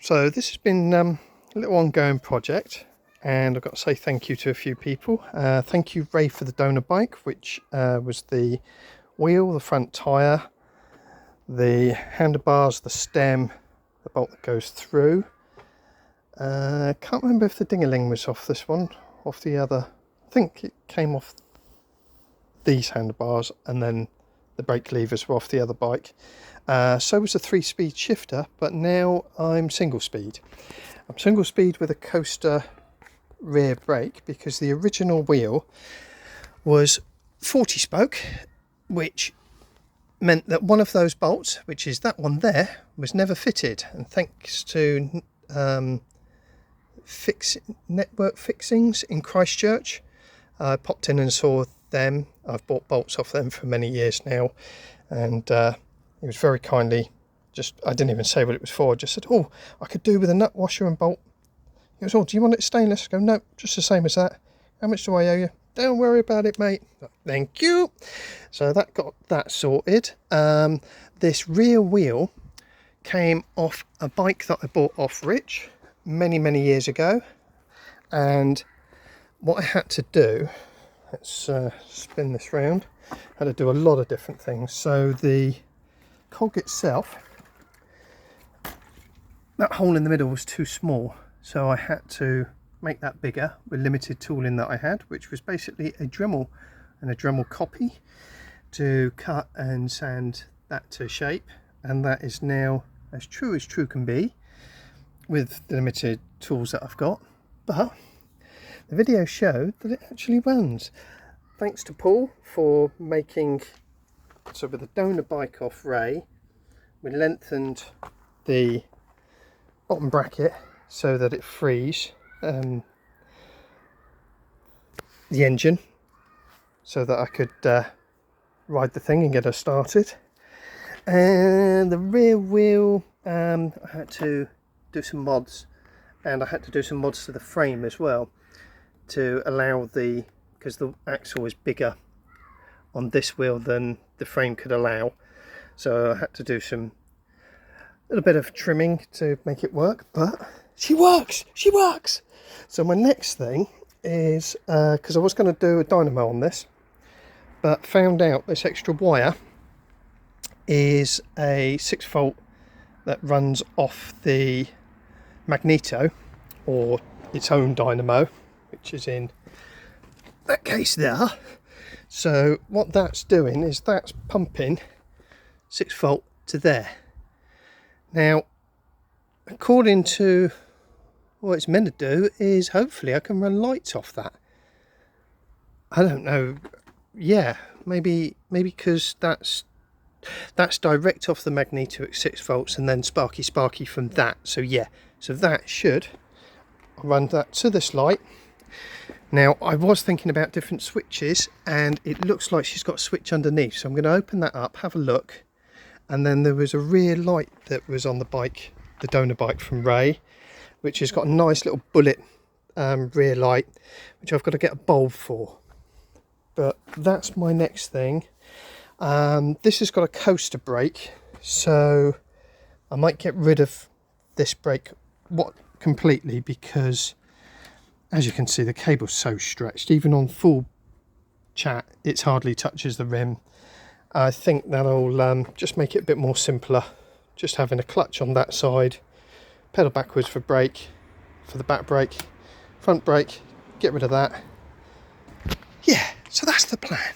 So this has been a little ongoing project, and I've got to say thank you to a few people. Thank you, Ray, for the donor bike, which was the wheel, the front tyre, the handlebars, the stem, the bolt that goes through. Can't remember if the ding-a-ling was off this one, off the other. I think it came off these handlebars, and then the brake levers were off the other bike. So was the 3-speed shifter, but now I'm single speed. I'm single speed with a coaster rear brake, because the original wheel was 40 spoke, which meant that one of those bolts, which is that one there, was never fitted. And thanks to network fixings in Christchurch, I popped in and saw them. I've bought bolts off them for many years now, and he was very kindly, I didn't even say what it was for, I just said, oh, I could do with a nut washer and bolt. He goes, oh, do you want it stainless? I go, no, just the same as that. How much do I owe you? Don't worry about it, mate. Thank you. So that got that sorted. This rear wheel came off a bike that I bought off Rich many years ago, and what I had to do, let's spin this round, I had to do a lot of different things. So the cog itself, that hole in the middle was too small, so I had to make that bigger with limited tooling that I had, which was basically a Dremel and a Dremel copy to cut and sand that to shape, and that is now as true can be with the limited tools that I've got. But the video showed that it actually runs. Thanks to Paul for making, so with the donor bike off Ray, we lengthened the bottom bracket so that it frees the engine, so that I could ride the thing and get her started. And the rear wheel, I had to do some mods, and I had to do some mods to the frame as well to allow because the axle is bigger on this wheel than the frame could allow, so I had to do a little bit of trimming to make it work, but she works. So my next thing is, because I was going to do a dynamo on this, but found out this extra wire is a 6-volt that runs off the magneto, or its own dynamo, which is in that case there. So what that's doing is that's pumping 6-volt to there. Now, according to what it's meant to do, is hopefully I can run lights off that. I don't know. Yeah, maybe because that's direct off the magneto at 6 volts, and then sparky from that. So yeah, so that should run that to this light. Now, I was thinking about different switches, and it looks like she's got a switch underneath, so I'm going to open that up, have a look. And then there was a rear light that was on the bike, the donor bike from Ray, which has got a nice little bullet rear light, which I've got to get a bulb for. But that's my next thing. This has got a coaster brake, so I might get rid of this brake completely, because as you can see, the cable's so stretched. Even on full chat, it hardly touches the rim. I think that'll just make it a bit more simpler, just having a clutch on that side, pedal backwards for brake, for the back brake, front brake, get rid of that. Yeah, so that's the plan.